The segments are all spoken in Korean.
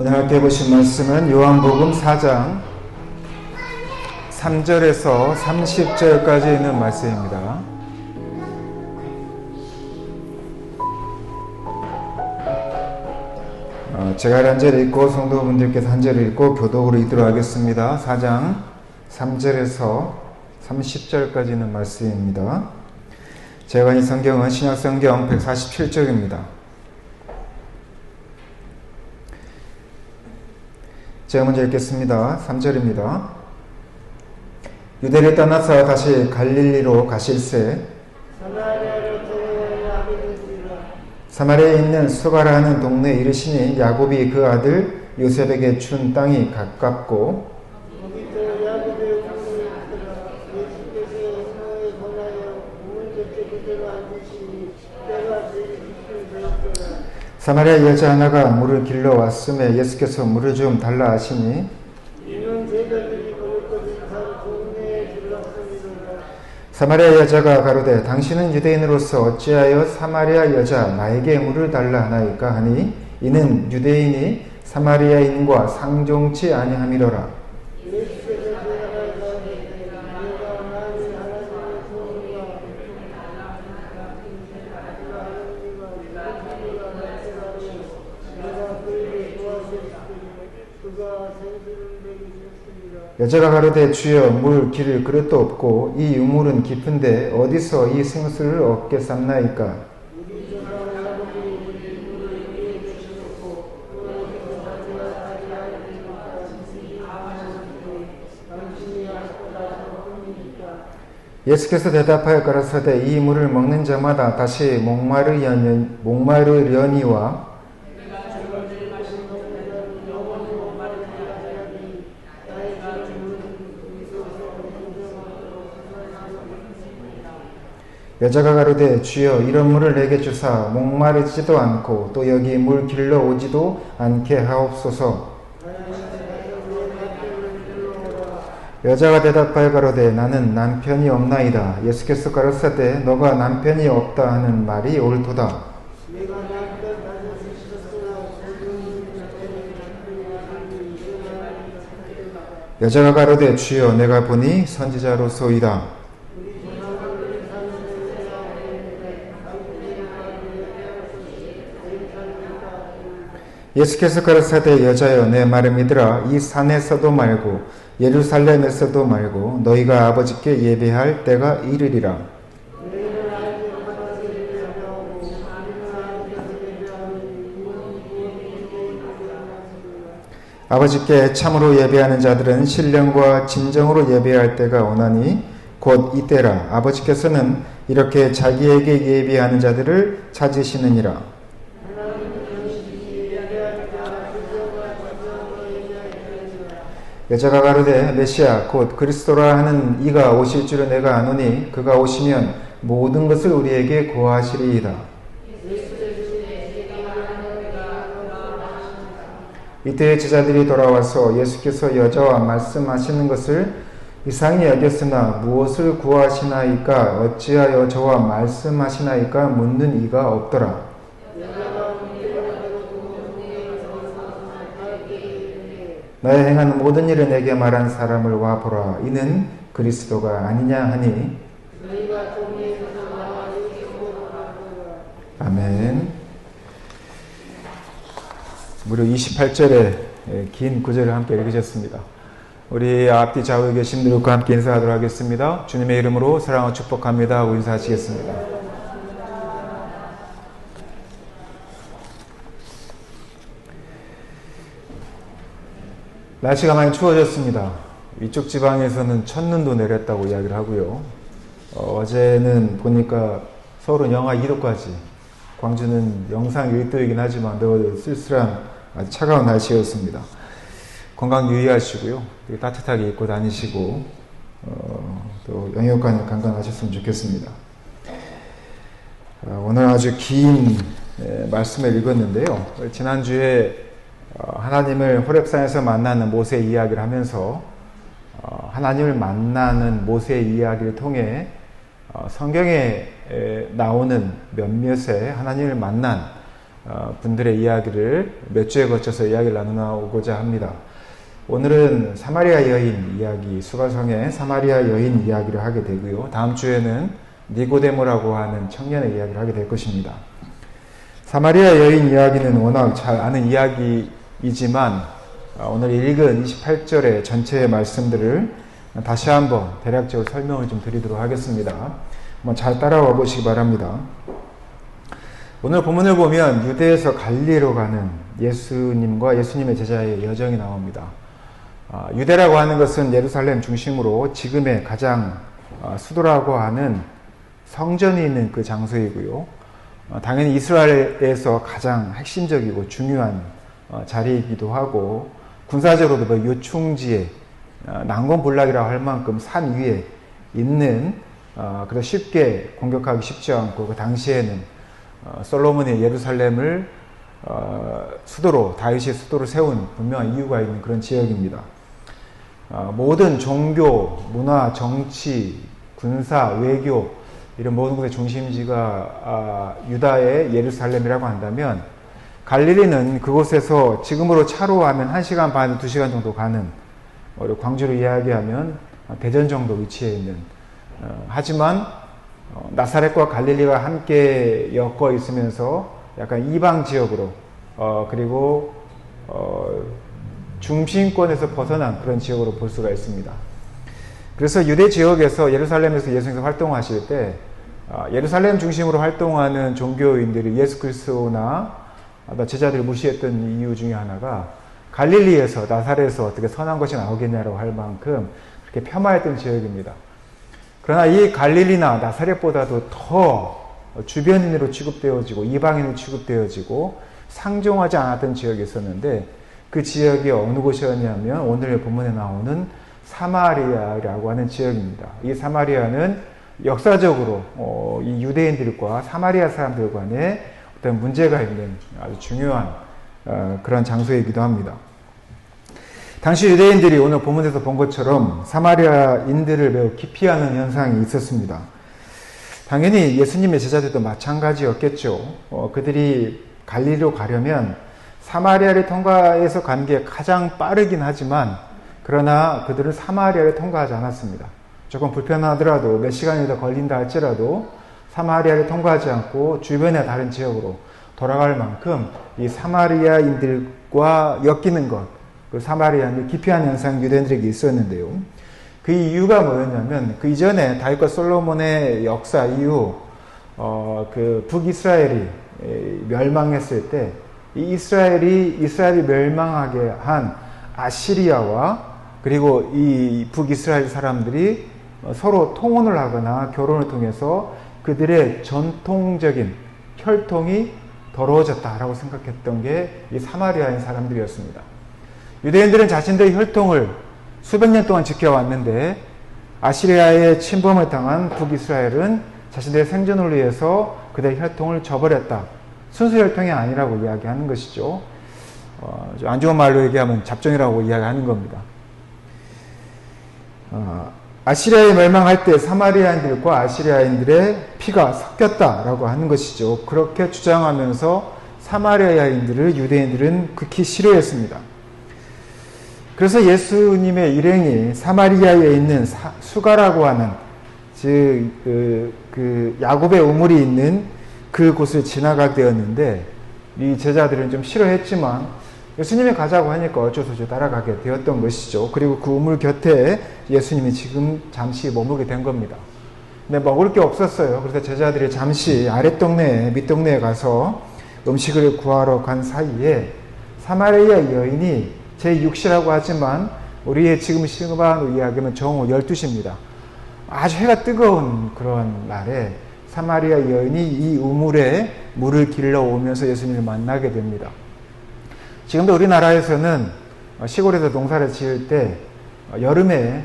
오늘 함께 보신 말씀은 요한복음 4장 3절에서 30절까지 있는 말씀입니다. 제가 한 절 읽고 성도분들께서 한 절 읽고 교독으로 읽도록 하겠습니다. 4장 3절에서 30절까지 있는 말씀입니다. 제가 이 성경은 신약성경 147쪽입니다. 제가 먼저 읽겠습니다. 3절입니다. 유대를 떠나서 다시 갈릴리로 가실새 사마리아에 있는 수가라 하는 동네에 이르시니 야곱이 그 아들 요셉에게 준 땅이 가깝고 사마리아 여자 하나가 물을 길러 왔음에 예수께서 물을 좀 달라 하시니 사마리아 여자가 가로되 당신은 유대인으로서 어찌하여 사마리아 여자 나에게 물을 달라 하나이까 하니 이는 유대인이 사마리아인과 상종치 아니함이로라. 여자가 가로되 주여 물 기를 그릇도 없고 이 유물은 깊은데 어디서 이 생수를 얻게 삼나이까? 예수께서 대답하여 가라사대 이 물을 먹는 자마다 다시 목마르려니와 여자가 가로되 주여 이런 물을 내게 주사 목마르지도 않고 또 여기 물 길러 오지도 않게 하옵소서. 여자가 대답하여 가로되 나는 남편이 없나이다. 예수께서 가라사대 너가 남편이 없다 하는 말이 옳도다. 여자가 가로되 주여 내가 보니 선지자로소이다. 예수께서 가라사대 여자여 내 말을 믿으라. 이 산에서도 말고 예루살렘에서도 말고 너희가 아버지께 예배할 때가 이르리라. 아버지께 참으로 예배하는 자들은 신령과 진정으로 예배할 때가 오나니 곧 이때라. 아버지께서는 이렇게 자기에게 예배하는 자들을 찾으시느니라. 여자가 가로되 메시아 곧 그리스도라 하는 이가 오실 줄은 내가 아노니 그가 오시면 모든 것을 우리에게 고하시리이다. 이때 제자들이 돌아와서 예수께서 여자와 말씀하시는 것을 이상히 여겼으나 무엇을 구하시나이까 어찌하여 저와 말씀하시나이까 묻는 이가 없더라. 너의 행한 모든 일을 내게 말한 사람을 와보라. 이는 그리스도가 아니냐 하니 아멘. 무려 28절의 긴 구절을 함께 읽으셨습니다. 우리 앞뒤 좌우에 계신 분들과 함께 인사하도록 하겠습니다. 주님의 이름으로 사랑하고 축복합니다 하고 인사하시겠습니다. 날씨가 많이 추워졌습니다. 이쪽 지방에서는 첫눈도 내렸다고 이야기를 하고요. 어제는 보니까 서울은 영하 2도까지, 광주는 영상 1도이긴 하지만 매우 쓸쓸한 아주 차가운 날씨였습니다. 건강 유의하시고요. 따뜻하게 입고 다니시고 또 영양관 강건하셨으면 좋겠습니다. 오늘 아주 긴 말씀을 읽었는데요. 지난주에 하나님을 호렙산에서 만나는 모세 이야기를 하면서 하나님을 만나는 모세 이야기를 통해 성경에 나오는 몇몇의 하나님을 만난 분들의 이야기를 몇 주에 거쳐서 이야기를 나누고자 합니다. 오늘은 사마리아 여인 이야기, 수가성의 사마리아 여인 이야기를 하게 되고요. 다음 주에는 니고데모라고 하는 청년의 이야기를 하게 될 것입니다. 사마리아 여인 이야기는 워낙 잘 아는 이야기이지만 오늘 읽은 28절의 전체의 말씀들을 다시 한번 대략적으로 설명을 좀 드리도록 하겠습니다. 한번 잘 따라와 보시기 바랍니다. 오늘 본문을 보면 유대에서 갈릴리로 가는 예수님과 예수님의 제자의 여정이 나옵니다. 유대라고 하는 것은 예루살렘 중심으로 지금의 가장 수도라고 하는 성전이 있는 그 장소이고요. 당연히 이스라엘에서 가장 핵심적이고 중요한 자리이기도 하고 군사적으로도 요충지에 난공불락이라고 할 만큼 산 위에 있는 그래서 쉽게 공격하기 쉽지 않고 그 당시에는 솔로몬이 예루살렘을 수도로 다윗의 수도로 세운 분명한 이유가 있는 그런 지역입니다. 모든 종교, 문화, 정치, 군사, 외교 이런 모든 것의 중심지가 유다의 예루살렘이라고 한다면 갈릴리는 그곳에서 지금으로 차로 하면 1시간 반, 2시간 정도 가는 광주로 이야기하면 대전 정도 위치해 있는 하지만 나사렛과 갈릴리가 함께 엮어 있으면서 약간 이방 지역으로 그리고 중심권에서 벗어난 그런 지역으로 볼 수가 있습니다. 그래서 유대 지역에서 예루살렘에서 예수님께서 활동하실 때 예루살렘 중심으로 활동하는 종교인들이 예수 그리스도나 제자들을 무시했던 이유 중에 하나가 갈릴리에서 나사렛에서 어떻게 선한 것이 나오겠냐라고 할 만큼 그렇게 폄하했던 지역입니다. 그러나 이 갈릴리나 나사렛보다도 더 주변인으로 취급되어지고 이방인으로 취급되어지고 상종하지 않았던 지역이 있었는데 그 지역이 어느 곳이었냐면 오늘 본문에 나오는 사마리아라고 하는 지역입니다. 이 사마리아는 역사적으로 이 유대인들과 사마리아 사람들 간에 어떤 문제가 있는 아주 중요한 그런 장소이기도 합니다. 당시 유대인들이 오늘 본문에서 본 것처럼 사마리아인들을 매우 기피하는 현상이 있었습니다. 당연히 예수님의 제자들도 마찬가지였겠죠. 그들이 갈릴리로 가려면 사마리아를 통과해서 가는 게 가장 빠르긴 하지만 그러나 그들은 사마리아를 통과하지 않았습니다. 조금 불편하더라도 몇 시간이 더 걸린다 할지라도 사마리아를 통과하지 않고 주변의 다른 지역으로 돌아갈 만큼 이 사마리아인들과 엮이는 것, 그 사마리아인들 기피하는 현상이 유대인들에게 있었는데요. 그 이유가 뭐였냐면 그 이전에 다윗과 솔로몬의 역사 이후 그 북이스라엘이 멸망했을 때 이 이스라엘이 멸망하게 한 아시리아와 그리고 이 북이스라엘 사람들이 서로 통혼을 하거나 결혼을 통해서 그들의 전통적인 혈통이 더러워졌다라고 생각했던 게 이 사마리아인 사람들이었습니다. 유대인들은 자신들의 혈통을 수백 년 동안 지켜왔는데 아시리아의 침범을 당한 북이스라엘은 자신들의 생존을 위해서 그들의 혈통을 저버렸다. 순수 혈통이 아니라고 이야기하는 것이죠. 안 좋은 말로 얘기하면 잡종이라고 이야기하는 겁니다. 아시리아에 멸망할 때 사마리아인들과 아시리아인들의 피가 섞였다라고 하는 것이죠. 그렇게 주장하면서 사마리아인들을 유대인들은 극히 싫어했습니다. 그래서 예수님의 일행이 사마리아에 있는 수가라고 하는 즉 그 야곱의 우물이 있는 그곳을 지나가게 되었는데 이 제자들은 좀 싫어했지만 예수님이 가자고 하니까 어쩔 수 없이 따라가게 되었던 것이죠. 그리고 그 우물 곁에 예수님이 지금 잠시 머물게 된 겁니다. 근데 먹을 게 없었어요. 그래서 제자들이 잠시 아랫동네에 밑동네에 가서 음식을 구하러 간 사이에 사마리아 여인이 제6시라고 하지만 우리의 지금 시간으로 이야기하면 정오 12시입니다. 아주 해가 뜨거운 그런 날에 사마리아 여인이 이 우물에 물을 길러 오면서 예수님을 만나게 됩니다. 지금도 우리나라에서는 시골에서 농사를 지을 때 여름에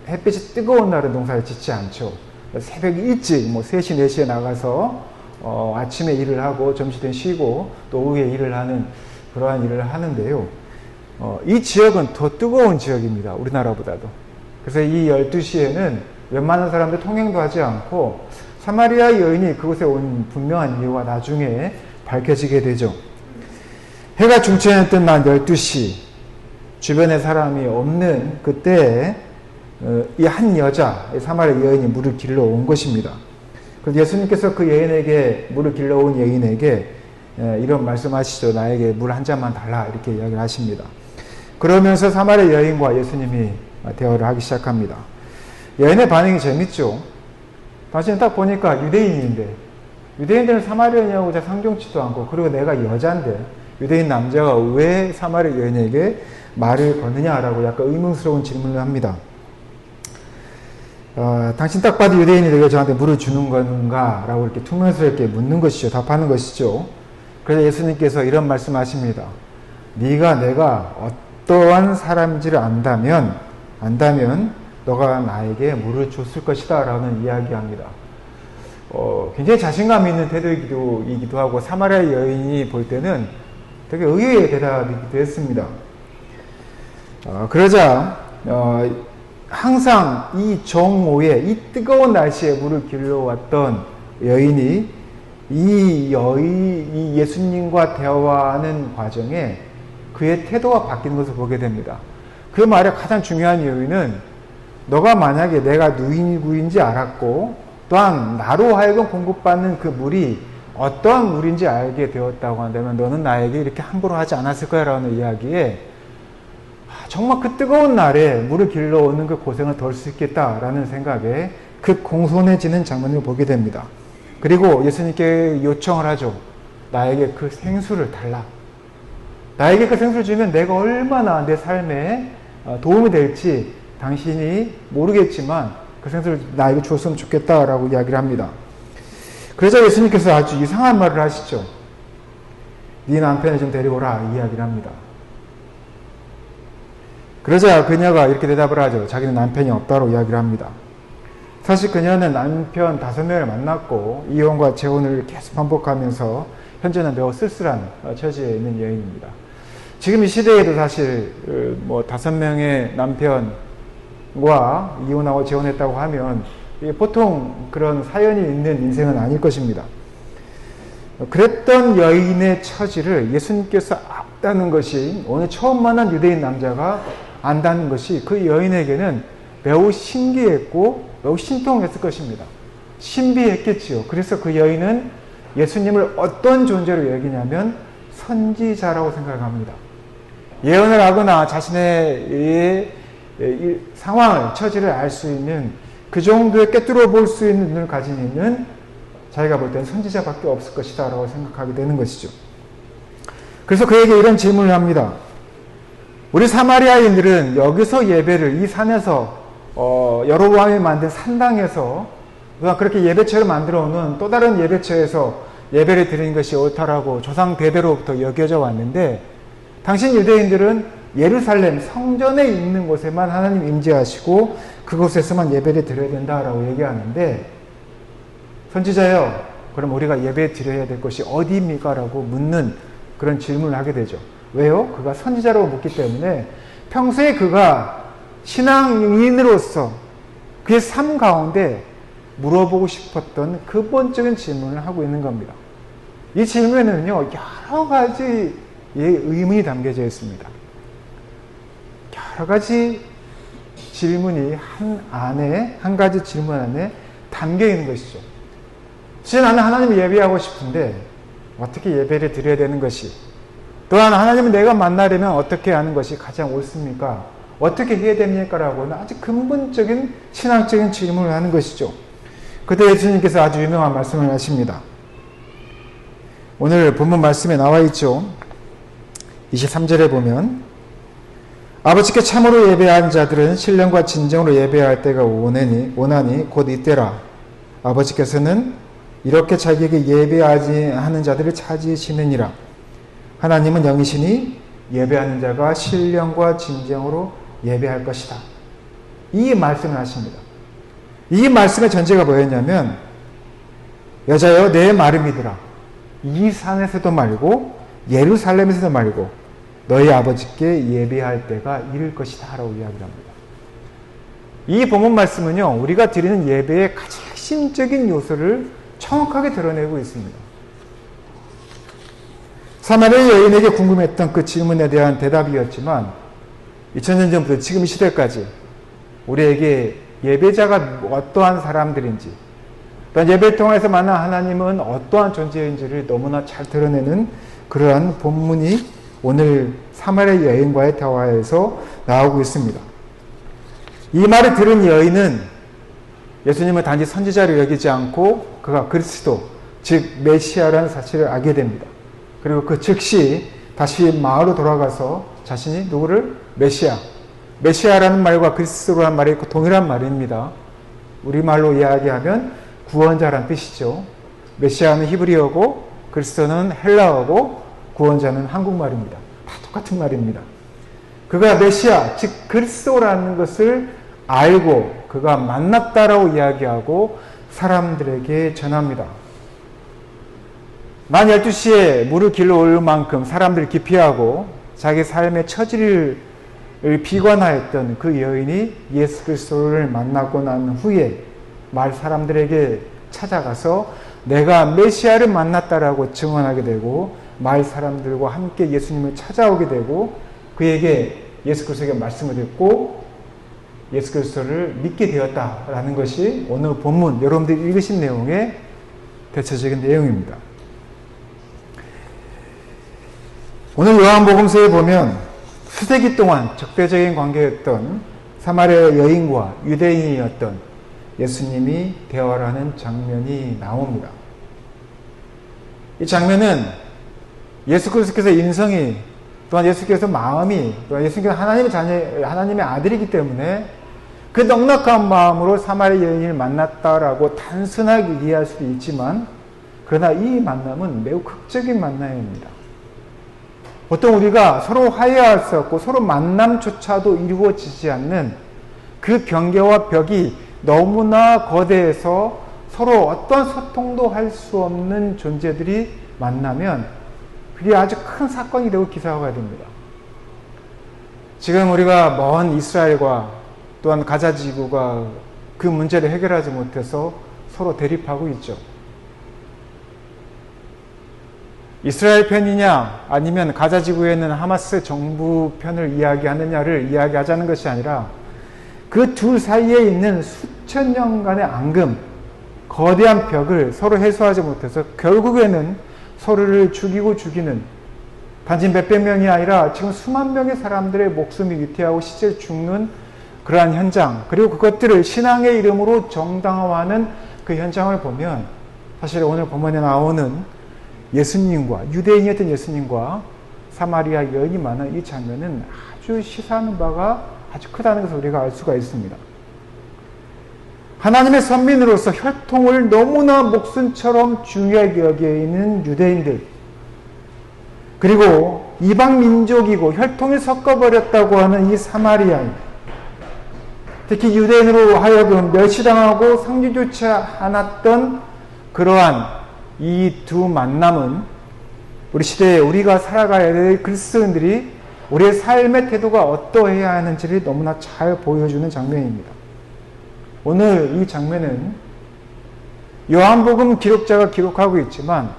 햇빛이 뜨거운 날은 농사를 짓지 않죠. 새벽 일찍 3시, 4시에 나가서 아침에 일을 하고 점심때 쉬고 또 오후에 일을 하는 그러한 일을 하는데요. 이 지역은 더 뜨거운 지역입니다. 우리나라보다도. 그래서 이 12시에는 웬만한 사람들 통행도 하지 않고 사마리아 여인이 그곳에 온 분명한 이유가 나중에 밝혀지게 되죠. 해가 중천했던 낮 12시, 주변에 사람이 없는 그때 이 한 여자, 사마리아 여인이 물을 길러 온 것입니다. 그래서 예수님께서 그 여인에게, 물을 길러 온 여인에게 이런 말씀하시죠. 나에게 물 한 잔만 달라, 이렇게 이야기를 하십니다. 그러면서 사마리아 여인과 예수님이 대화를 하기 시작합니다. 여인의 반응이 재밌죠. 당신은 딱 보니까 유대인인데, 유대인들은 사마리아인하고 잘 상종치도 않고, 그리고 내가 여자인데 유대인 남자가 왜 사마리아 여인에게 말을 거느냐라고 약간 의문스러운 질문을 합니다. 당신 딱 봐도 유대인이 왜 저한테 물을 주는 건가? 라고 이렇게 투명스럽게 묻는 것이죠. 답하는 것이죠. 그래서 예수님께서 이런 말씀하십니다. 네가 내가 어떠한 사람인지를 안다면 너가 나에게 물을 줬을 것이다 라는 이야기합니다. 굉장히 자신감 있는 태도이기도 하고, 사마리아 여인이 볼 때는 되게 의외의 대답이기도 했습니다. 그러자 항상 이 정오에, 이 뜨거운 날씨에 물을 길러왔던 여인이 이 예수님과 대화하는 과정에 그의 태도가 바뀌는 것을 보게 됩니다. 그 말의 가장 중요한 이유는, 너가 만약에 내가 누구인지 알았고 또한 나로 하여금 공급받는 그 물이 어떠한 물인지 알게 되었다고 한다면 너는 나에게 이렇게 함부로 하지 않았을 거야 라는 이야기에, 정말 그 뜨거운 날에 물을 길러오는 그 고생을 덜 수 있겠다라는 생각에 그 공손해지는 장면을 보게 됩니다. 그리고 예수님께 요청을 하죠. 나에게 그 생수를 달라. 나에게 그 생수를 주면 내가 얼마나 내 삶에 도움이 될지 당신이 모르겠지만 그 생수를 나에게 줬으면 좋겠다라고 이야기를 합니다. 그러자 예수님께서 아주 이상한 말을 하시죠. 네 남편을 좀 데리고라, 이야기를 합니다. 그러자 그녀가 이렇게 대답을 하죠. 자기는 남편이 없다고 이야기를 합니다. 사실 그녀는 남편 5명을 만났고 이혼과 재혼을 계속 반복하면서 현재는 매우 쓸쓸한 처지에 있는 여인입니다. 지금 이 시대에도 사실 5명의 남편과 이혼하고 재혼했다고 하면 보통 그런 사연이 있는 인생은 아닐 것입니다. 그랬던 여인의 처지를 예수님께서 안다는 것이, 오늘 처음 만난 유대인 남자가 안다는 것이 그 여인에게는 매우 신기했고 매우 신통했을 것입니다. 신비했겠지요. 그래서 그 여인은 예수님을 어떤 존재로 여기냐면 선지자라고 생각합니다. 예언을 하거나 자신의 상황을, 처지를 알 수 있는 그 정도의 꿰뚫어 볼 수 있는 눈을 가진 이는 자기가 볼 때는 선지자밖에 없을 것이다 라고 생각하게 되는 것이죠. 그래서 그에게 이런 질문을 합니다. 우리 사마리아인들은 여기서 예배를, 이 산에서 여로보암이 만든 산당에서 그렇게 예배처를 만들어 놓은 또 다른 예배처에서 예배를 드리는 것이 옳다라고 조상 대대로부터 여겨져 왔는데, 당신 유대인들은 예루살렘 성전에 있는 곳에만 하나님 임재하시고 그곳에서만 예배를 드려야 된다라고 얘기하는데, 선지자여, 그럼 우리가 예배 드려야 될 것이 어디입니까? 라고 묻는 그런 질문을 하게 되죠. 왜요? 그가 선지자라고 묻기 때문에 평소에 그가 신앙인으로서 그의 삶 가운데 물어보고 싶었던 근본적인 질문을 하고 있는 겁니다. 이 질문에는요, 여러 가지 의문이 담겨져 있습니다. 여러 가지 질문이 한 가지 질문 안에 담겨 있는 것이죠. 사실 나는 하나님을 예배하고 싶은데 어떻게 예배를 드려야 되는 것이, 또한 하나님을 내가 만나려면 어떻게 하는 것이 가장 옳습니까? 어떻게 해야 됩니까? 라고는 아주 근본적인 신앙적인 질문을 하는 것이죠. 그때 예수님께서 아주 유명한 말씀을 하십니다. 오늘 본문 말씀에 나와 있죠. 23절에 보면, 아버지께 참으로 예배하는 자들은 신령과 진정으로 예배할 때가 오나니 곧 이때라. 아버지께서는 이렇게 자기에게 예배하지 하는 자들을 찾으시느니라. 하나님은 영이시니 예배하는 자가 신령과 진정으로 예배할 것이다. 이 말씀을 하십니다. 이 말씀의 전제가 뭐였냐면, 여자여 내 말을 믿으라. 이 산에서도 말고 예루살렘에서도 말고 너희 아버지께 예배할 때가 이를 것이다 라고 이야기를 합니다. 이 본문 말씀은요, 우리가 드리는 예배의 가장 핵심적인 요소를 정확하게 드러내고 있습니다. 사마리아 여인에게 궁금했던 그 질문에 대한 대답이었지만 2000년 전부터 지금 이 시대까지 우리에게 예배자가 어떠한 사람들인지, 또한 예배를 통해서 만난 하나님은 어떠한 존재인지를 너무나 잘 드러내는 그러한 본문이 오늘 사마리아 여인과의 대화에서 나오고 있습니다. 이 말을 들은 여인은 예수님을 단지 선지자로 여기지 않고 그가 그리스도, 즉 메시아라는 사실을 알게 됩니다. 그리고 그 즉시 다시 마을로 돌아가서 자신이 누구를? 메시아라는 말과 그리스도라는 말이 동일한 말입니다. 우리말로 이야기하면 구원자란 뜻이죠. 메시아는 히브리어고 그리스도는 헬라어고 구원자는 한국말입니다. 다 똑같은 말입니다. 그가 메시아, 즉 그리스도라는 것을 알고 그가 만났다라고 이야기하고 사람들에게 전합니다. 만 12시에 물을 길러 올 만큼 사람들을 기피하고 자기 삶의 처지를 비관하였던 그 여인이 예수 그리스도를 만나고 난 후에 마을 사람들에게 찾아가서 내가 메시아를 만났다라고 증언하게 되고 마을 사람들과 함께 예수님을 찾아오게 되고 그에게 예수 그리스도의 말씀을 듣고 예수 그리스도를 믿게 되었다라는 것이 오늘 본문 여러분들이 읽으신 내용의 대체적인 내용입니다. 오늘 요한복음서에 보면 수세기 동안 적대적인 관계였던 사마리아 여인과 유대인이었던 예수님이 대화를 하는 장면이 나옵니다. 이 장면은 예수 그리스도께서 인성이, 또한 예수께서 마음이, 또한 예수께서 하나님의 자녀, 하나님의 아들이기 때문에 그 넉넉한 마음으로 사마리아 여인을 만났다라고 단순하게 이해할 수도 있지만, 그러나 이 만남은 매우 극적인 만남입니다. 보통 우리가 서로 화해할 수 없고 서로 만남조차도 이루어지지 않는 그 경계와 벽이 너무나 거대해서 서로 어떠한 소통도 할 수 없는 존재들이 만나면 그게 아주 큰 사건이 되고 기사화가 됩니다. 지금 우리가 먼 이스라엘과 또한 가자 지구가 그 문제를 해결하지 못해서 서로 대립하고 있죠. 이스라엘 편이냐 아니면 가자 지구에 있는 하마스 정부 편을 이야기하느냐를 이야기하자는 것이 아니라 그 둘 사이에 있는 수천 년간의 앙금, 거대한 벽을 서로 해소하지 못해서 결국에는 서로를 죽이고 죽이는, 단지 몇백 명이 아니라 지금 수만 명의 사람들의 목숨이 위태하고 실제 죽는 그러한 현장, 그리고 그것들을 신앙의 이름으로 정당화하는 그 현장을 보면 사실 오늘 본문에 나오는 예수님과, 유대인이었던 예수님과 사마리아 여인이 만난 이 장면은 아주 시사하는 바가 아주 크다는 것을 우리가 알 수가 있습니다. 하나님의 선민으로서 혈통을 너무나 목숨처럼 중요하게 여기는 유대인들, 그리고 이방 민족이고 혈통이 섞어버렸다고 하는 이 사마리아인, 특히 유대인으로 하여금 멸시당하고 상주조차 않았던 그러한 이 두 만남은 우리 시대에 우리가 살아가야 될 그리스도인들이 우리의 삶의 태도가 어떠해야 하는지를 너무나 잘 보여주는 장면입니다. 오늘 이 장면은 요한복음 기록자가 기록하고 있지만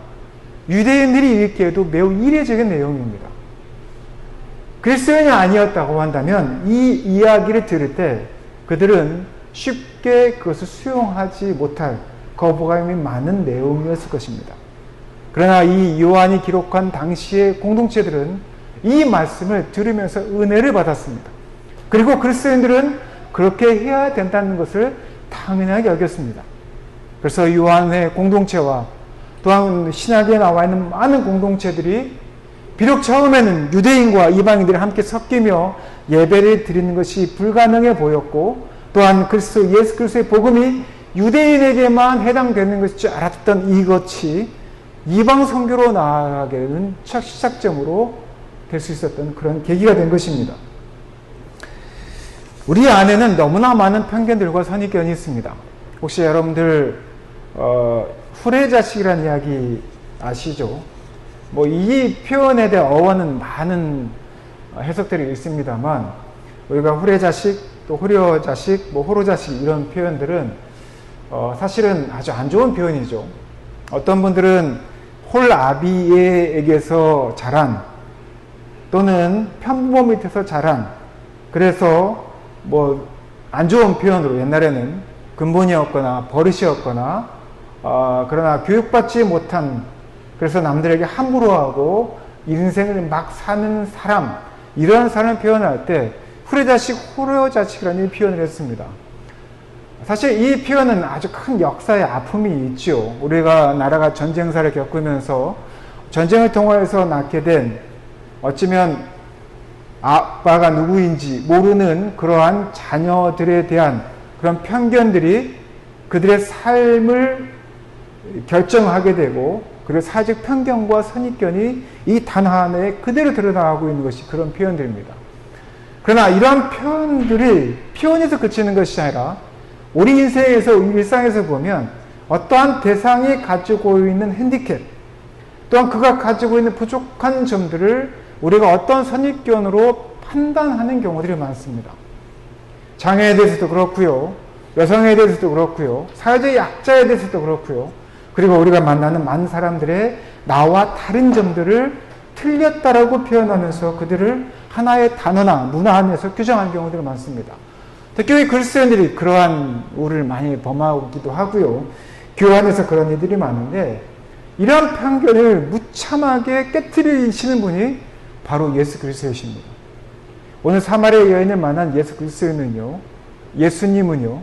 유대인들이 읽기에도 매우 이례적인 내용입니다. 그리스도인이 아니었다고 한다면 이 이야기를 들을 때 그들은 쉽게 그것을 수용하지 못할 거부감이 많은 내용이었을 것입니다. 그러나 이 요한이 기록한 당시의 공동체들은 이 말씀을 들으면서 은혜를 받았습니다. 그리고 그리스도인들은 그렇게 해야 된다는 것을 당연하게 여겼습니다. 그래서 요한의 공동체와 또한 신약에 나와 있는 많은 공동체들이 비록 처음에는 유대인과 이방인들이 함께 섞이며 예배를 드리는 것이 불가능해 보였고, 또한 예수 그리스도의 복음이 유대인에게만 해당되는 것일 줄 알았던 이것이 이방 선교로 나아가게 되는 첫 시작점으로 될 수 있었던 그런 계기가 된 것입니다. 우리 안에는 너무나 많은 편견들과 선입견이 있습니다. 혹시 여러분들 후레자식이라는 이야기 아시죠? 이 표현에 대한 어원은 많은 해석들이 있습니다만, 우리가 후레자식, 또 호려자식, 호로자식 이런 표현들은 사실은 아주 안 좋은 표현이죠. 어떤 분들은 홀아비에에게서 자란, 또는 편부모 밑에서 자란, 그래서 뭐 안 좋은 표현으로 옛날에는 근본이었거나 버릇이었거나 그러나 교육받지 못한, 그래서 남들에게 함부로 하고 인생을 막 사는 사람, 이러한 사람을 표현할 때 후레자식, 호려자식이라는 표현을 했습니다. 사실 이 표현은 아주 큰 역사의 아픔이 있죠. 우리가 나라가 전쟁사를 겪으면서 전쟁을 통해서 낳게 된, 어쩌면 아빠가 누구인지 모르는 그러한 자녀들에 대한 그런 편견들이 그들의 삶을 결정하게 되고, 그리고 사회적 편견과 선입견이 이 단어 하나에 그대로 드러나고 있는 것이 그런 표현들입니다. 그러나 이러한 표현들이 표현에서 그치는 것이 아니라 우리 인생에서, 일상에서 보면 어떠한 대상이 가지고 있는 핸디캡, 또한 그가 가지고 있는 부족한 점들을 우리가 어떤 선입견으로 판단하는 경우들이 많습니다. 장애에 대해서도 그렇고요, 여성에 대해서도 그렇고요, 사회적 약자에 대해서도 그렇고요, 그리고 우리가 만나는 많은 사람들의 나와 다른 점들을 틀렸다라고 표현하면서 그들을 하나의 단어나 문화 안에서 규정하는 경우들이 많습니다. 특히 그리스도인들이 그러한 우를 많이 범하기도 하고요, 교회 안에서 그런 일들이 많은데, 이러한 편견을 무참하게 깨트리시는 분이 바로 예수 그리스도이십니다. 오늘 사마리아 여인을 만난 예수 그리스도는요, 예수님은요,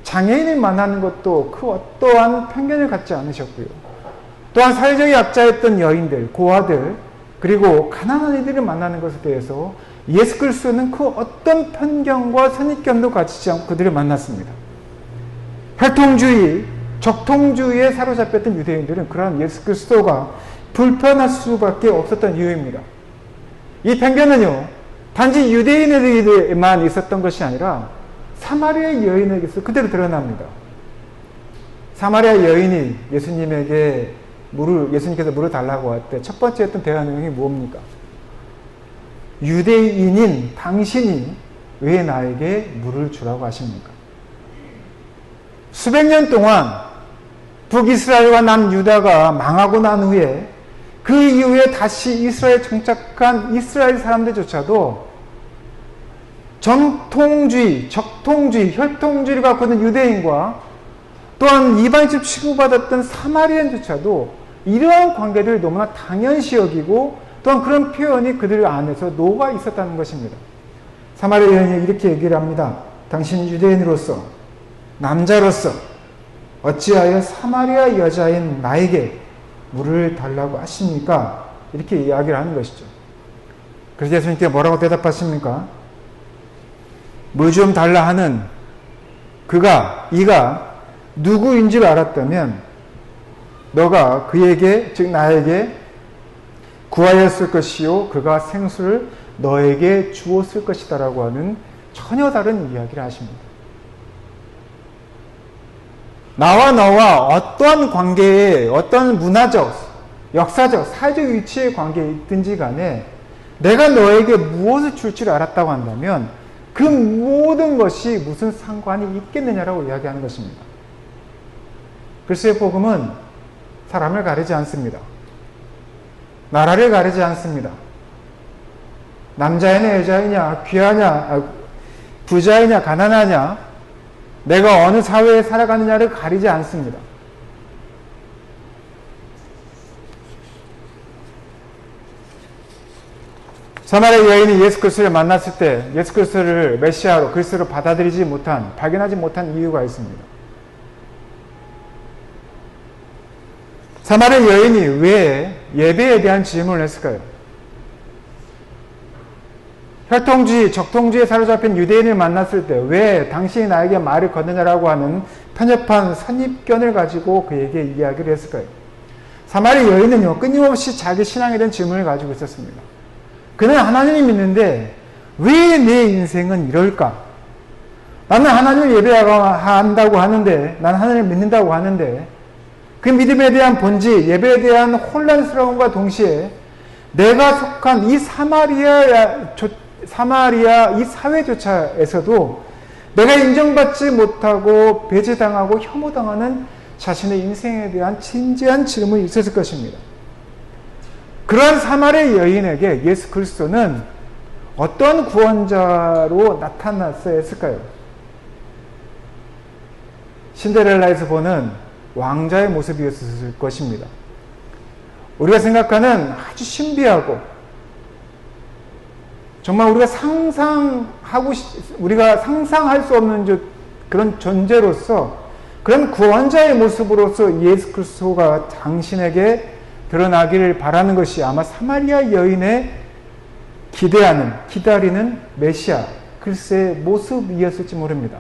장애인을 만나는 것도 그 어떠한 편견을 갖지 않으셨고요, 또한 사회적 약자였던 여인들, 고아들, 그리고 가난한 이들을 만나는 것에 대해서 예수 그리스도는 그 어떤 편견과 선입견도 가지지 않고 그들을 만났습니다. 혈통주의, 적통주의에 사로잡혔던 유대인들은 그러한 예수 그리스도가 불편할 수밖에 없었던 이유입니다. 이 편견은요, 단지 유대인에게만 있었던 것이 아니라 사마리아 여인에게서 그대로 드러납니다. 사마리아 여인이 예수님께서 물을 달라고 할 때 첫 번째 했던 대화 내용이 뭡니까? 유대인인 당신이 왜 나에게 물을 주라고 하십니까? 수백 년 동안 북이스라엘과 남유다가 망하고 난 후에, 그 이후에 다시 이스라엘에 정착한 이스라엘 사람들조차도 전통주의, 적통주의, 혈통주의를 갖고 있는 유대인과 또한 이방인처럼 취급받았던 사마리안조차도 이러한 관계들을 너무나 당연시 여기고, 또한 그런 표현이 그들 안에서 녹아 있었다는 것입니다. 사마리아 여인이 이렇게 얘기를 합니다. 당신은 유대인으로서, 남자로서 어찌하여 사마리아 여자인 나에게 물을 달라고 하십니까? 이렇게 이야기를 하는 것이죠. 그래서 예수님께 뭐라고 대답하십니까? 물 좀 달라 하는 이가 누구인지를 알았다면 너가 그에게, 즉 나에게 구하였을 것이요, 그가 생수를 너에게 주었을 것이다 라고 하는 전혀 다른 이야기를 하십니다. 나와 너와 어떠한 관계에, 어떤 문화적, 역사적, 사회적 위치의 관계에 있든지 간에 내가 너에게 무엇을 줄 줄 알았다고 한다면 그 모든 것이 무슨 상관이 있겠느냐라고 이야기하는 것입니다. 그리스도의 복음은 사람을 가리지 않습니다. 나라를 가리지 않습니다. 남자이냐 여자이냐, 귀하냐 부자이냐 가난하냐, 내가 어느 사회에 살아가느냐를 가리지 않습니다. 사마리아 여인이 예수 그리스도를 만났을 때 예수 그리스도를 메시아로, 그리스도로 받아들이지 못한, 발견하지 못한 이유가 있습니다. 사마리아 여인이 왜 예배에 대한 질문을 했을까요? 혈통주의, 적통주의에 사로잡힌 유대인을 만났을 때 왜 당신이 나에게 말을 건느냐라고 하는 편협한 선입견을 가지고 그에게 이야기를 했을까요? 사마리아 여인은요, 끊임없이 자기 신앙에 대한 질문을 가지고 있었습니다. 그는 하나님을 믿는데 왜 내 인생은 이럴까? 나는 하나님을 예배한다고 하는데, 나는 하나님을 믿는다고 하는데, 그 믿음에 대한 본질, 예배에 대한 혼란스러움과 동시에 내가 속한 이 사마리아 이 사회조차에서도 내가 인정받지 못하고 배제당하고 혐오당하는 자신의 인생에 대한 진지한 질문이 있었을 것입니다. 그런 사마리아 여인에게 예수 그리스도는 어떤 구원자로 나타났어야 했을까요? 신데렐라에서 보는 왕자의 모습이었을 것입니다. 우리가 생각하는 아주 신비하고 정말 우리가 상상할 수 없는 그런 존재로서 그런 구원자의 모습으로서 예수 그리스도가 당신에게 드러나기를 바라는 것이 아마 사마리아 여인의 기다리는 메시아 그리스도의 모습이었을지 모릅니다.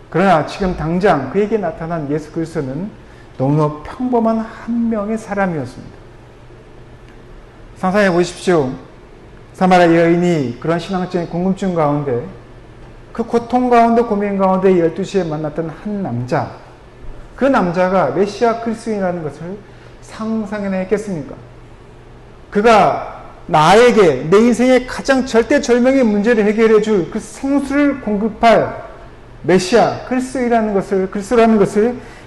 그러나 지금 당장 그에게 나타난 예수 그리스도는 너무나 평범한 한 명의 사람이었습니다. 상상해 보십시오. 사마리아 여인이 그런 신앙적인 궁금증 가운데 그 고통 가운데 고민 가운데 12시에 만났던 한 남자, 그 남자가 메시아 그리스도인이라는 것을 상상해냈겠습니까? 그가 나에게 내 인생의 가장 절대절명의 문제를 해결해 줄 그 생수를 공급할 메시아 그리스도라는 것을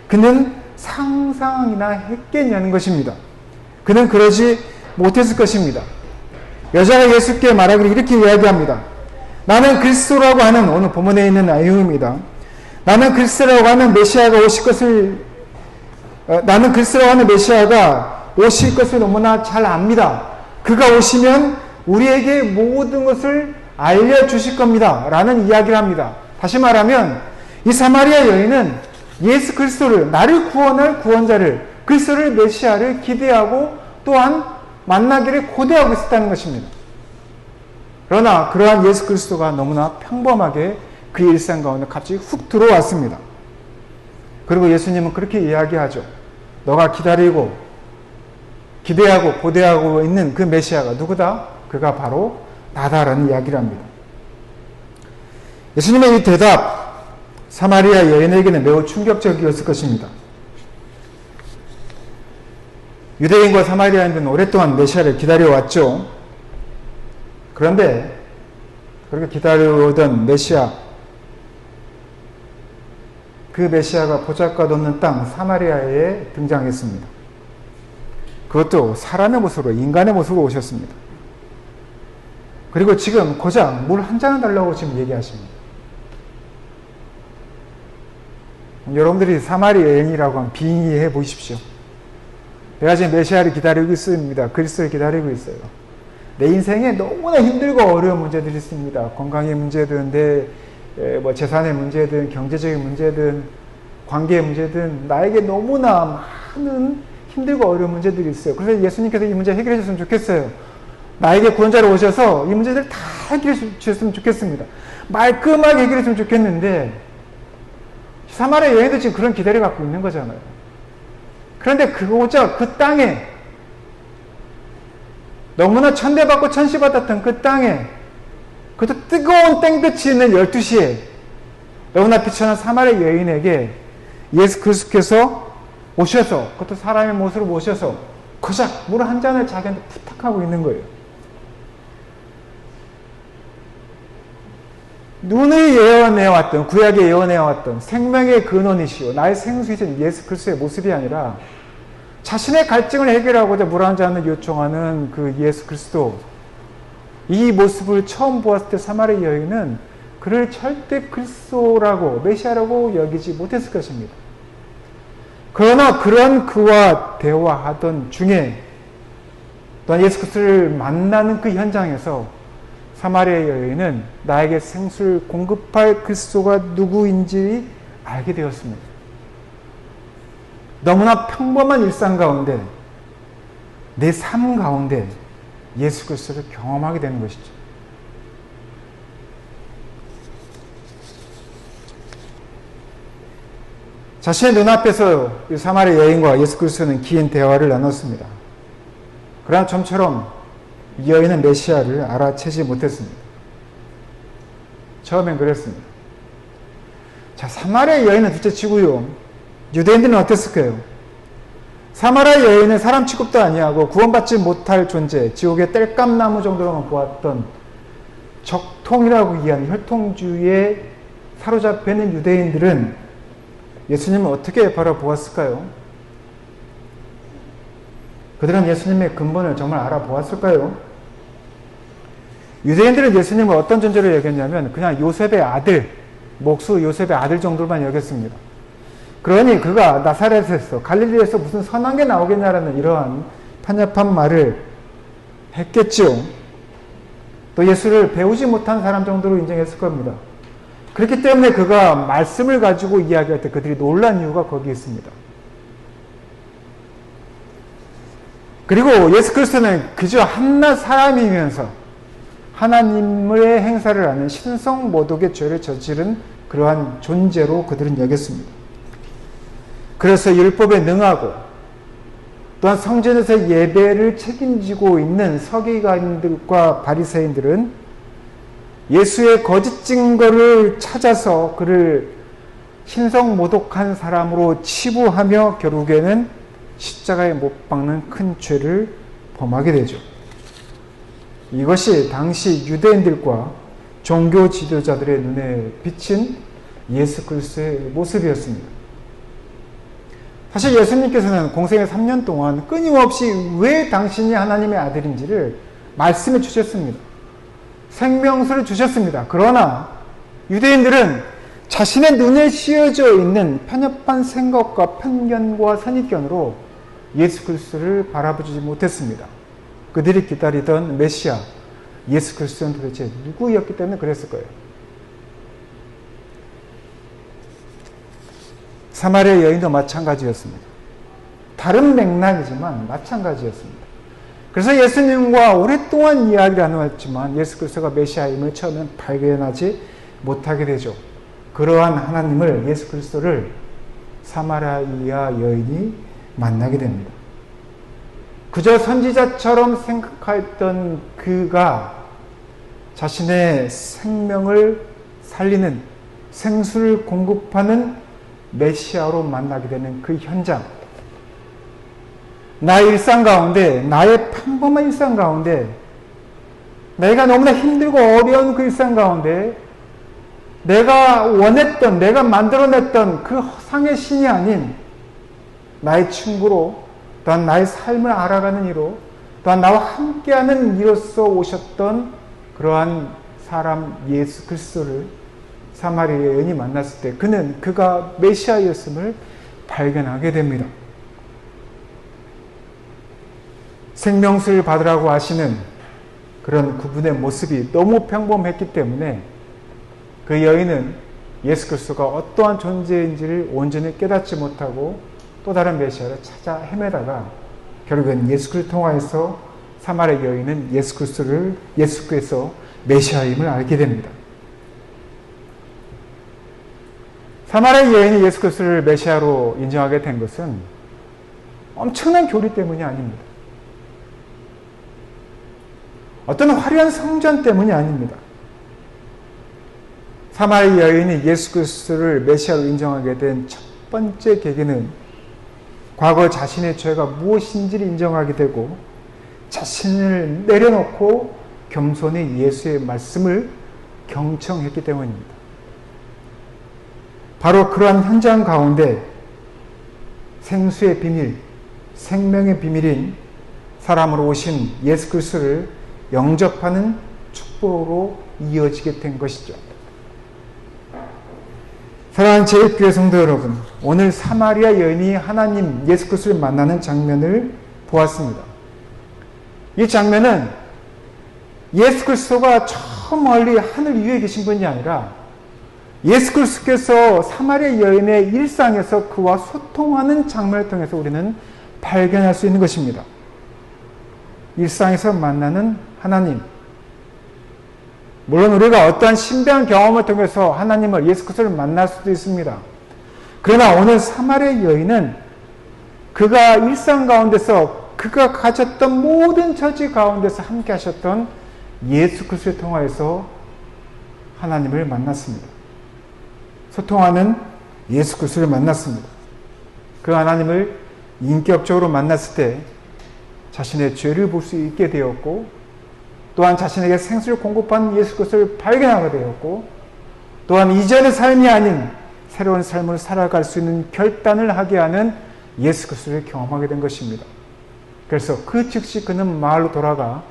그는 상상이나 했겠냐는 것입니다. 그는 그러지 못했을 것입니다. 여자가 예수께 말하기를 이렇게 이야기합니다. 나는 그리스도라고 하는, 오늘 본문에 있는 내용입니다. 나는 그리스도라고 하는 메시아가 오실 것을 너무나 잘 압니다. 그가 오시면 우리에게 모든 것을 알려주실 겁니다. 라는 이야기를 합니다. 다시 말하면 이 사마리아 여인은 예수 그리스도를, 나를 구원할 구원자를, 그리스도를 메시아를 기대하고 또한 만나기를 고대하고 있었다는 것입니다. 그러나 그러한 예수 그리스도가 너무나 평범하게 그 일상 가운데 갑자기 훅 들어왔습니다. 그리고 예수님은 그렇게 이야기하죠. 너가 기다리고 기대하고 고대하고 있는 그 메시아가 누구다? 그가 바로 나다라는 이야기를 합니다. 예수님의 이 대답, 사마리아 여인에게는 매우 충격적이었을 것입니다. 유대인과 사마리아인들은 오랫동안 메시아를 기다려왔죠. 그런데 그렇게 기다려오던 메시아, 그 메시아가 보잘것 없는 땅 사마리아에 등장했습니다. 그것도 사람의 모습으로, 인간의 모습으로 오셨습니다. 그리고 지금 고작 물 한 잔을 달라고 지금 얘기하십니다. 여러분들이 사마리아 여인이라고 하면 빙의해 보십시오. 내가 지금 메시아를 기다리고 있습니다. 그리스도를 기다리고 있어요. 내 인생에 너무나 힘들고 어려운 문제들이 있습니다. 건강의 문제든, 내 재산의 문제든, 경제적인 문제든, 관계의 문제든, 나에게 너무나 많은 힘들고 어려운 문제들이 있어요. 그래서 예수님께서 이 문제 해결해 주셨으면 좋겠어요. 나에게 구원자로 오셔서 이 문제들을 다 해결해 주셨으면 좋겠습니다. 말끔하게 해결해 주면 좋겠는데, 사마리아 여인도 지금 그런 기대를 갖고 있는 거잖아요. 그런데 그곳자 그 땅에, 너무나 천대받고 천시받았던 그 땅에, 그것도 뜨거운 땡볕이 있는 12시에 너무나 비천한 사마리아 여인에게 예수 그리스도께서 오셔서, 그것도 사람의 모습으로 오셔서 고작 물 한 잔을 자기한테 부탁하고 있는 거예요. 눈을 예언해왔던, 구약에 예언해왔던 생명의 근원이시오, 나의 생수이신 예수 그리스도의 모습이 아니라 자신의 갈증을 해결하고자 물 한 잔을 요청하는 그 예수 그리스도, 이 모습을 처음 보았을 때 사마리아 여인은 그를 절대 그리스도라고, 메시아라고 여기지 못했을 것입니다. 그러나 그런 그와 대화하던 중에 또한 예수 그리스도를 만나는 그 현장에서 사마리아 여인은 나에게 생수를 공급할 그리스도가 누구인지 알게 되었습니다. 너무나 평범한 일상 가운데, 내 삶 가운데 예수 그리스도를 경험하게 되는 것이죠. 자신의 눈앞에서 이 사마리아 여인과 예수 그리스도는 긴 대화를 나눴습니다. 그러나 좀처럼 이 여인은 메시아를 알아채지 못했습니다. 처음엔 그랬습니다. 자, 사마리아 여인은 둘째 치고요, 유대인들은 어땠을까요? 사마리아 여인은 사람 취급도 아니하고 구원받지 못할 존재, 지옥의 땔감나무 정도로만 보았던 적통이라고 이해하는 혈통주의에 사로잡혀 있는 유대인들은 예수님을 어떻게 바라보았을까요? 그들은 예수님의 근본을 정말 알아보았을까요? 유대인들은 예수님을 어떤 존재로 여겼냐면 그냥 요셉의 아들, 목수 요셉의 아들 정도만 여겼습니다. 그러니 그가 나사렛에서 갈릴리에서 무슨 선한 게 나오겠냐라는 이러한 편협한 말을 했겠죠. 또 예수를 배우지 못한 사람 정도로 인정했을 겁니다. 그렇기 때문에 그가 말씀을 가지고 이야기할 때 그들이 놀란 이유가 거기에 있습니다. 그리고 예수 그리스도는 그저 한낱 사람이면서 하나님의 행사를 하는 신성 모독의 죄를 저지른 그러한 존재로 그들은 여겼습니다. 그래서 율법에 능하고 또한 성전에서 예배를 책임지고 있는 서기관들과 바리새인들은 예수의 거짓 증거를 찾아서 그를 신성 모독한 사람으로 치부하며 결국에는 십자가에 못 박는 큰 죄를 범하게 되죠. 이것이 당시 유대인들과 종교 지도자들의 눈에 비친 예수 그리스도의 모습이었습니다. 사실 예수님께서는 공생의 3년 동안 끊임없이 왜 당신이 하나님의 아들인지를 말씀해 주셨습니다. 생명수를 주셨습니다. 그러나 유대인들은 자신의 눈에 씌어져 있는 편협한 생각과 편견과 선입견으로 예수 그리스도를 바라보지 못했습니다. 그들이 기다리던 메시아 예수 그리스도는 도대체 누구였기 때문에 그랬을 거예요. 사마리아 여인도 마찬가지였습니다. 다른 맥락이지만 마찬가지였습니다. 그래서 예수님과 오랫동안 이야기를 나누었지만 예수 그리스도가 메시아임을 처음엔 발견하지 못하게 되죠. 그러한 하나님을 예수 그리스도를 사마리아 여인이 만나게 됩니다. 그저 선지자처럼 생각했던 그가 자신의 생명을 살리는 생수를 공급하는 메시아로 만나게 되는 그 현장, 나의 일상 가운데, 나의 평범한 일상 가운데, 내가 너무나 힘들고 어려운 그 일상 가운데 내가 원했던, 내가 만들어냈던 그 허상의 신이 아닌 나의 친구로, 또한 나의 삶을 알아가는 이로, 또한 나와 함께하는 이로서 오셨던 그러한 사람 예수 그리스도를 사마리아 여인이 만났을 때 그가 메시아였음을 발견하게 됩니다. 생명수를 받으라고 하시는 그런 그분의 모습이 너무 평범했기 때문에 그 여인은 예수 그리스도가 어떠한 존재인지를 온전히 깨닫지 못하고 또 다른 메시아를 찾아 헤매다가 결국엔 예수 그리스도를 통하여서 사마리아 여인은 예수께서 메시아임을 알게 됩니다. 사마리아 여인이 예수 그리스도를 메시아로 인정하게 된 것은 엄청난 교리 때문이 아닙니다. 어떤 화려한 성전 때문이 아닙니다. 사마리아 여인이 예수 그리스도를 메시아로 인정하게 된 첫 번째 계기는 과거 자신의 죄가 무엇인지를 인정하게 되고 자신을 내려놓고 겸손히 예수의 말씀을 경청했기 때문입니다. 바로 그러한 현장 가운데 생수의 비밀, 생명의 비밀인 사람으로 오신 예수 그리스도를 영접하는 축복으로 이어지게 된 것이죠. 사랑하는 제1교회 성도 여러분, 오늘 사마리아 여인이 하나님 예수 그리스도를 만나는 장면을 보았습니다. 이 장면은 예수 그리스도가 저 멀리 하늘 위에 계신 분이 아니라 예수 그리스도께서 사마리아 여인의 일상에서 그와 소통하는 장면을 통해서 우리는 발견할 수 있는 것입니다. 일상에서 만나는 하나님. 물론 우리가 어떠한 신비한 경험을 통해서 하나님을 예수 그리스도를 만날 수도 있습니다. 그러나 오늘 사마리아 여인은 그가 일상 가운데서 그가 가졌던 모든 처지 가운데서 함께 하셨던 예수 그리스도를 통하여서 하나님을 만났습니다. 소통하는 예수 그리스도를 만났습니다. 그 하나님을 인격적으로 만났을 때 자신의 죄를 볼 수 있게 되었고 또한 자신에게 생수를 공급한 예수 그리스도를 발견하게 되었고 또한 이전의 삶이 아닌 새로운 삶을 살아갈 수 있는 결단을 하게 하는 예수 그리스도를 경험하게 된 것입니다. 그래서 그 즉시 그는 마을로 돌아가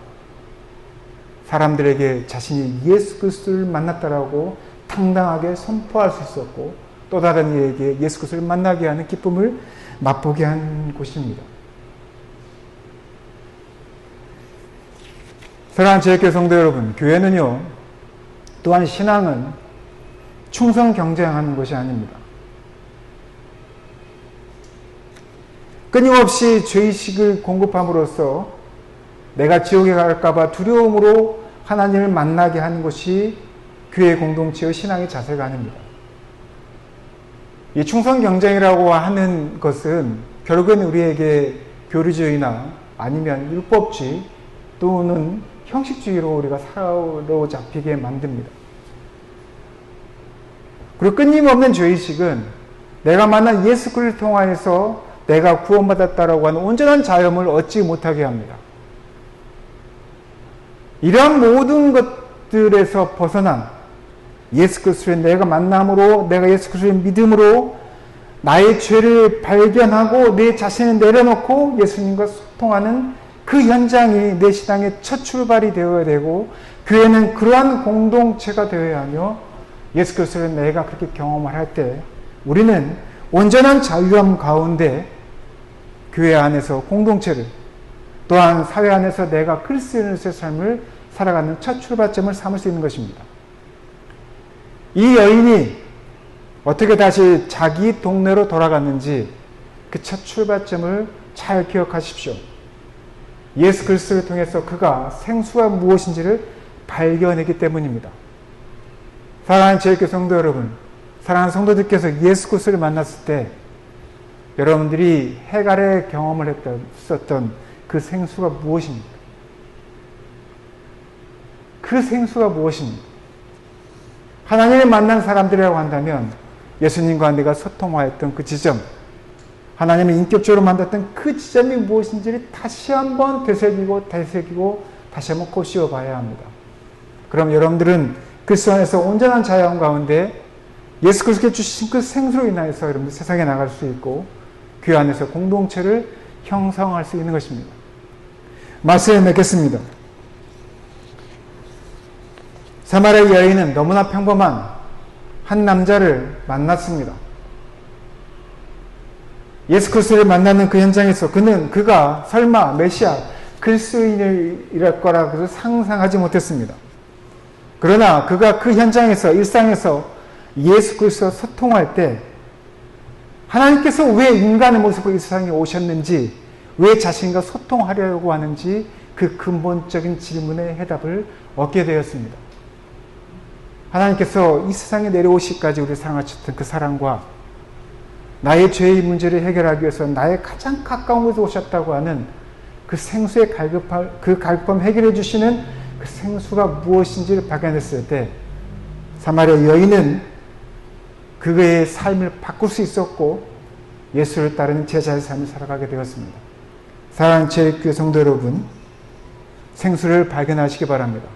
사람들에게 자신이 예수 그리스도를 만났다라고 당당하게 선포할 수 있었고, 또 다른 이에게 예수 그리스도를 만나게 하는 기쁨을 맛보게 한 곳입니다. 사랑하는 제일교회 성도 여러분, 교회는요, 또한 신앙은 충성 경쟁하는 것이 아닙니다. 끊임없이 죄의식을 공급함으로써 내가 지옥에 갈까봐 두려움으로 하나님을 만나게 하는 것이 교회 공동체의 신앙의 자세가 아닙니다. 이 충성 경쟁이라고 하는 것은 결국은 우리에게 교리주의나 아니면 율법주의 또는 형식주의로 우리가 사로잡히게 만듭니다. 그리고 끊임없는 죄의식은 내가 만난 예수 그리스도를 통하여서 내가 구원받았다라고 하는 온전한 자유함을 얻지 못하게 합니다. 이러한 모든 것들에서 벗어난 예수 그리스도를 내가 만남으로, 내가 예수 그리스도를 믿음으로 나의 죄를 발견하고 내 자신을 내려놓고 예수님과 소통하는 그 현장이 내 신앙의 첫 출발이 되어야 되고, 교회는 그러한 공동체가 되어야 하며, 예수 그리스도를 내가 그렇게 경험을 할 때 우리는 온전한 자유함 가운데 교회 안에서 공동체를, 또한 사회 안에서 내가 그리스도인의 삶을 살아가는 첫 출발점을 삼을 수 있는 것입니다. 이 여인이 어떻게 다시 자기 동네로 돌아갔는지 그 첫 출발점을 잘 기억하십시오. 예수 그리스도를 통해서 그가 생수가 무엇인지를 발견했기 때문입니다. 사랑하는 제일교회 성도 여러분, 사랑하는 성도들께서 예수 그리스도를 만났을 때 여러분들이 해갈의 경험을 했었던 그 생수가 무엇입니까? 그 생수가 무엇입니까? 하나님을 만난 사람들이라고 한다면 예수님과 내가 소통하였던 그 지점, 하나님을 인격적으로 만났던 그 지점이 무엇인지를 다시 한번 되새기고 다시 한번 꼬시어 봐야 합니다. 그럼 여러분들은 그리스도 안에서 온전한 자유함 가운데 예수 그리스도께 주신 그 생수로 인하여서 여러분들 세상에 나갈 수 있고 교회 안에서 공동체를 형성할 수 있는 것입니다. 말씀을 맺겠습니다. 사마리아 여인은 너무나 평범한 한 남자를 만났습니다. 예수 그리스도를 만나는 그 현장에서 그가 설마 메시아 그리스도인이랄 거라고 상상하지 못했습니다. 그러나 그가 그 현장에서, 일상에서 예수 그리스도와 소통할 때 하나님께서 왜 인간의 모습으로 이 세상에 오셨는지, 왜 자신과 소통하려고 하는지 그 근본적인 질문의 해답을 얻게 되었습니다. 하나님께서 이 세상에 내려오시기까지 우리를 사랑하셨던 그 사랑과 나의 죄의 문제를 해결하기 위해서 나의 가장 가까운 곳에 오셨다고 하는 그 생수의 갈급함 해결해 주시는 그 생수가 무엇인지를 발견했을 때 사마리아 여인은 그의 삶을 바꿀 수 있었고 예수를 따르는 제자의 삶을 살아가게 되었습니다. 사랑하는 제일교회 성도 여러분, 생수를 발견하시기 바랍니다.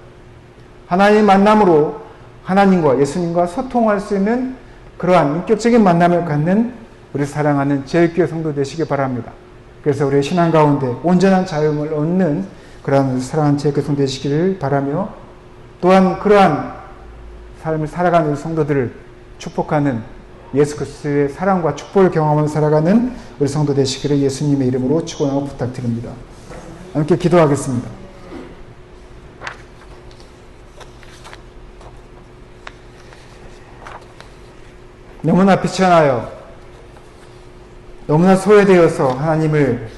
하나님의 만남으로 하나님과 예수님과 소통할 수 있는 그러한 인격적인 만남을 갖는 우리 사랑하는 제일교회 성도 되시기 바랍니다. 그래서 우리의 신앙 가운데 온전한 자유함을 얻는 그러한 사랑하는 제일교회 성도 되시기를 바라며, 또한 그러한 삶을 살아가는 우리 성도들을 축복하는 예수 그리스도의 사랑과 축복을 경험하며 살아가는 우리 성도 되시기를 예수님의 이름으로 축원하고 부탁드립니다. 함께 기도하겠습니다. 너무나 비천하여 너무나 소외되어서 하나님을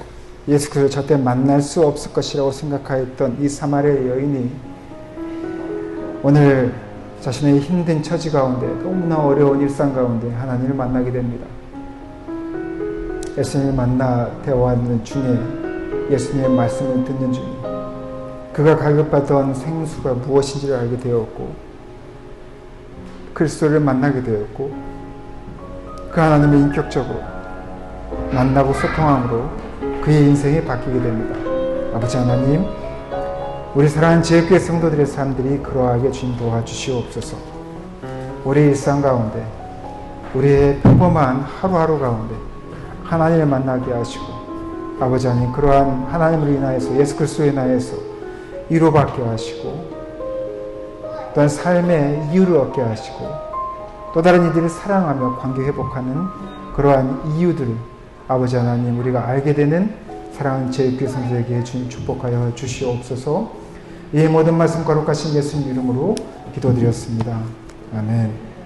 예수 그리스도를 절대 만날 수 없을 것이라고 생각하였던 이 사마리아 여인이 오늘 자신의 힘든 처지 가운데, 너무나 어려운 일상 가운데 하나님을 만나게 됩니다. 예수님을 만나 대화하는 중에, 예수님의 말씀을 듣는 중에 그가 갈급하던 생수가 무엇인지를 알게 되었고 그리스도를 만나게 되었고 그 하나님을 인격적으로 만나고 소통함으로 그의 인생이 바뀌게 됩니다. 아버지 하나님, 우리 사랑하는 제일교회 성도들의 삶들이 그러하게 주님 도와주시옵소서. 우리 일상 가운데, 우리의 평범한 하루하루 가운데 하나님을 만나게 하시고 아버지 하나님, 그러한 하나님으로 인하여서, 예수 그리스도에 인하여서 위로받게 하시고, 또한 삶의 이유를 얻게 하시고, 또 다른 이들을 사랑하며 관계 회복하는 그러한 이유들을 아버지 하나님, 우리가 알게 되는 사랑하는 제일교회 성도에게 주님 축복하여 주시옵소서. 이 모든 말씀 거룩하신 예수님 이름으로 기도드렸습니다. 아멘.